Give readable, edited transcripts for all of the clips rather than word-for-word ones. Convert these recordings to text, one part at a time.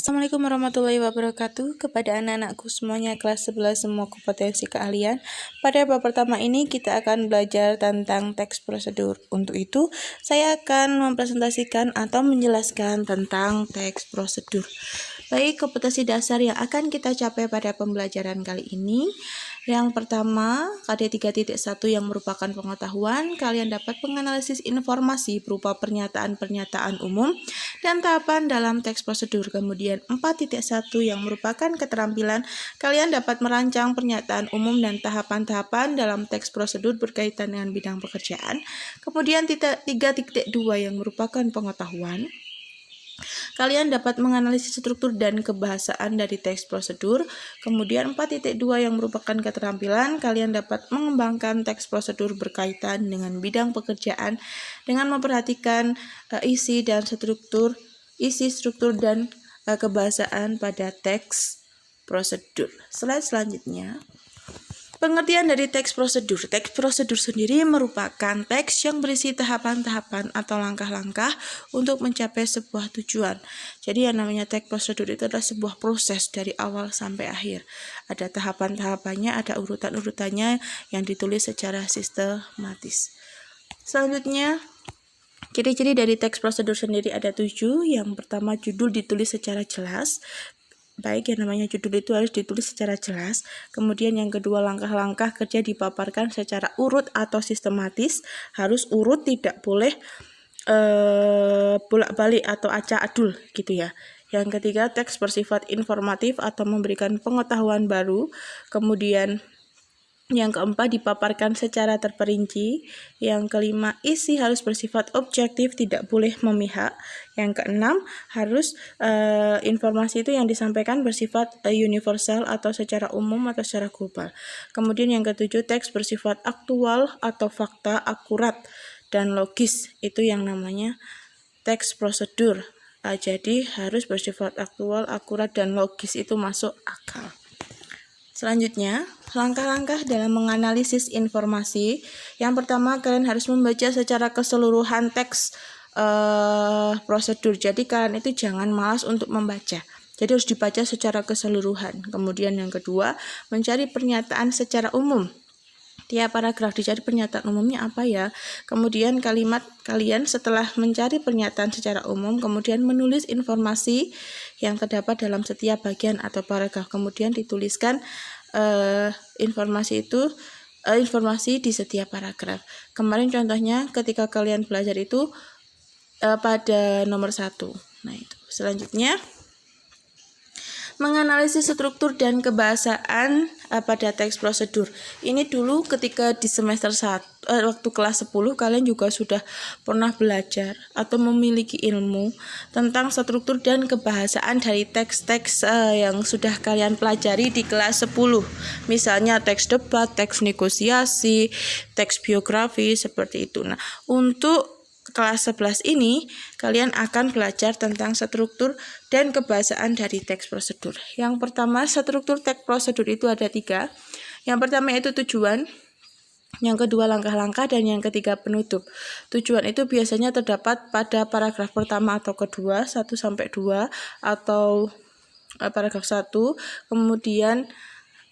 Assalamualaikum warahmatullahi wabarakatuh. Kepada anak-anakku semuanya kelas 11 semua kompetensi keahlian. Pada bab pertama ini kita akan belajar tentang teks prosedur. Untuk itu saya akan mempresentasikan atau menjelaskan tentang teks prosedur. Baik, kompetensi dasar yang akan kita capai pada pembelajaran kali ini. Yang pertama, KD 3.1 yang merupakan pengetahuan, kalian dapat menganalisis informasi berupa pernyataan-pernyataan umum dan tahapan dalam teks prosedur. Kemudian 4.1 yang merupakan keterampilan, kalian dapat merancang pernyataan umum dan tahapan-tahapan dalam teks prosedur berkaitan dengan bidang pekerjaan. Kemudian 3.2 yang merupakan pengetahuan, kalian dapat menganalisis struktur dan kebahasaan dari teks prosedur. Kemudian 4.2 yang merupakan keterampilan, kalian dapat mengembangkan teks prosedur berkaitan dengan bidang pekerjaan dengan memperhatikan isi, struktur dan kebahasaan pada teks prosedur. Slide selanjutnya. Pengertian dari teks prosedur. Teks prosedur sendiri merupakan teks yang berisi tahapan-tahapan atau langkah-langkah untuk mencapai sebuah tujuan. Jadi yang namanya teks prosedur itu adalah sebuah proses dari awal sampai akhir. Ada tahapan-tahapannya, ada urutan-urutannya yang ditulis secara sistematis. Selanjutnya, ciri-ciri dari teks prosedur sendiri ada 7. Yang pertama, judul ditulis secara jelas. Baik, yang namanya judul itu harus ditulis secara jelas. Kemudian yang kedua, langkah-langkah kerja dipaparkan secara urut atau sistematis. Harus urut, tidak boleh bolak-balik atau acak-adul gitu ya. Yang ketiga, teks bersifat informatif atau memberikan pengetahuan baru. Kemudian yang keempat, dipaparkan secara terperinci. Yang kelima, isi harus bersifat objektif, tidak boleh memihak. Yang keenam, harus informasi itu yang disampaikan bersifat universal atau secara umum atau secara global. Kemudian yang ketujuh, teks bersifat aktual atau fakta, akurat dan logis. Itu yang namanya teks prosedur. Jadi harus bersifat aktual, akurat dan logis, itu masuk akal. Selanjutnya, langkah-langkah dalam menganalisis informasi. Yang pertama, kalian harus membaca secara keseluruhan teks prosedur. Jadi kalian itu jangan malas untuk membaca. Jadi harus dibaca secara keseluruhan. Kemudian yang kedua, mencari pernyataan secara umum. Tiap paragraf dicari pernyataan umumnya apa ya. Kemudian kalian setelah mencari pernyataan secara umum, kemudian menulis informasi yang terdapat dalam setiap bagian atau paragraf. Kemudian dituliskan informasi di setiap paragraf. Kemarin contohnya ketika kalian belajar itu pada nomor 1. Nah, itu. Selanjutnya, menganalisis struktur dan kebahasaan pada teks prosedur. Ini dulu ketika di semester 1, waktu kelas 10 kalian juga sudah pernah belajar atau memiliki ilmu tentang struktur dan kebahasaan dari teks-teks yang sudah kalian pelajari di kelas 10. Misalnya teks debat, teks negosiasi, teks biografi, seperti itu. Nah, untuk kelas 11 ini, kalian akan belajar tentang struktur dan kebahasaan dari teks prosedur. Yang pertama, struktur teks prosedur itu ada 3. Yang pertama itu tujuan, yang kedua langkah-langkah, dan yang ketiga penutup. Tujuan itu biasanya terdapat pada paragraf pertama atau kedua, 1-2, atau paragraf 1. Kemudian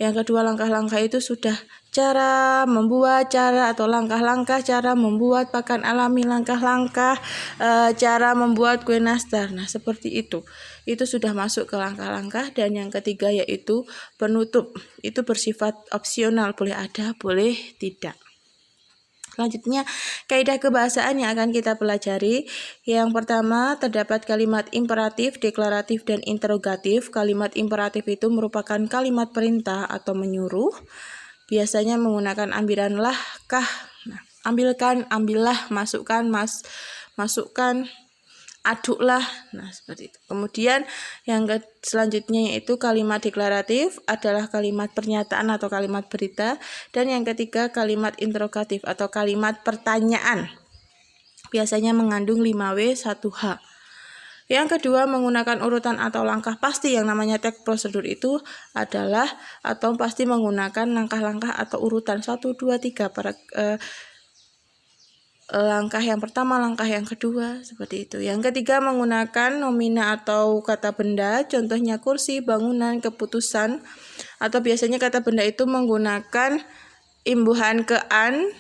yang kedua, langkah-langkah itu sudah cara membuat, atau langkah-langkah cara membuat pakan alami, langkah-langkah cara membuat kue nastar. Nah, seperti itu. Itu sudah masuk ke langkah-langkah. Dan yang ketiga yaitu penutup. Itu bersifat opsional, boleh ada, boleh tidak. Selanjutnya, kaidah kebahasaan yang akan kita pelajari. Yang pertama, terdapat kalimat imperatif, deklaratif, dan interrogatif. Kalimat imperatif itu merupakan kalimat perintah atau menyuruh. Biasanya menggunakan ambilan lah, kah. Nah, ambilkan, ambillah, masukkan, masukkan, aduklah. Nah, seperti itu. Kemudian yang selanjutnya yaitu kalimat deklaratif adalah kalimat pernyataan atau kalimat berita. Dan yang ketiga kalimat interrogatif atau kalimat pertanyaan. Biasanya mengandung 5W 1H. Yang kedua, menggunakan urutan atau langkah pasti. Yang namanya teks prosedur itu adalah atau pasti menggunakan langkah-langkah atau urutan 1, 2, 3 para langkah yang pertama, langkah yang kedua, seperti itu. Yang ketiga, menggunakan nomina atau kata benda, contohnya kursi, bangunan, keputusan, atau biasanya kata benda itu menggunakan imbuhan ke an,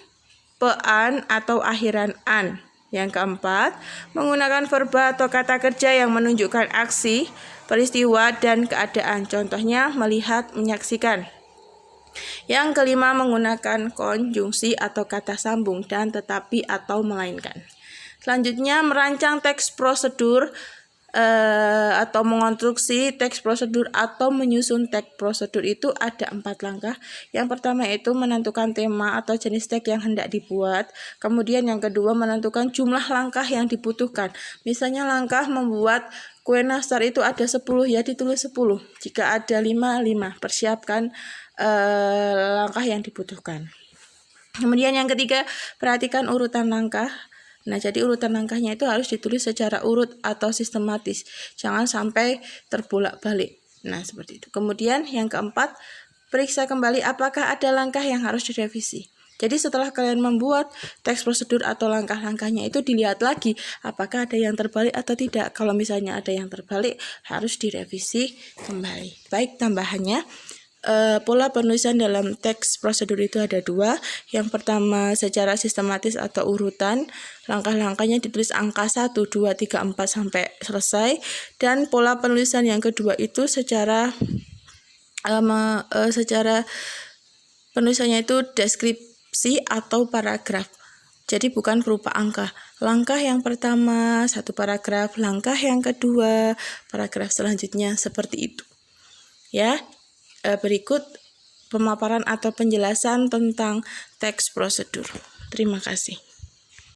pean, atau akhiran an. Yang keempat, menggunakan verba atau kata kerja yang menunjukkan aksi, peristiwa, dan keadaan, contohnya melihat, menyaksikan. Yang kelima, menggunakan konjungsi atau kata sambung dan tetapi atau melainkan. Selanjutnya, merancang teks prosedur atau mengonstruksi teks prosedur atau menyusun teks prosedur itu ada 4 langkah. Yang pertama itu menentukan tema atau jenis teks yang hendak dibuat. Kemudian yang kedua, menentukan jumlah langkah yang dibutuhkan. Misalnya langkah membuat kue nastar itu ada 10, ya ditulis 10. Jika ada 5, persiapkan langkah yang dibutuhkan. Kemudian yang ketiga, perhatikan urutan langkah. Nah, jadi urutan langkahnya itu harus ditulis secara urut atau sistematis. Jangan sampai terbolak-balik. Nah, seperti itu. Kemudian yang keempat, periksa kembali apakah ada langkah yang harus direvisi. Jadi setelah kalian membuat teks prosedur atau langkah-langkahnya itu dilihat lagi apakah ada yang terbalik atau tidak. Kalau misalnya ada yang terbalik, harus direvisi kembali. Baik, tambahannya. Pola penulisan dalam teks prosedur itu ada 2. Yang pertama secara sistematis atau urutan, langkah-langkahnya ditulis angka 1, 2, 3, 4 sampai selesai. Dan pola penulisan yang kedua itu secara penulisannya itu deskripsi atau paragraf. Jadi bukan berupa angka. Langkah yang pertama 1 paragraf, langkah yang kedua paragraf selanjutnya, seperti itu. Ya. Berikut pemaparan atau penjelasan tentang teks prosedur. Terima kasih.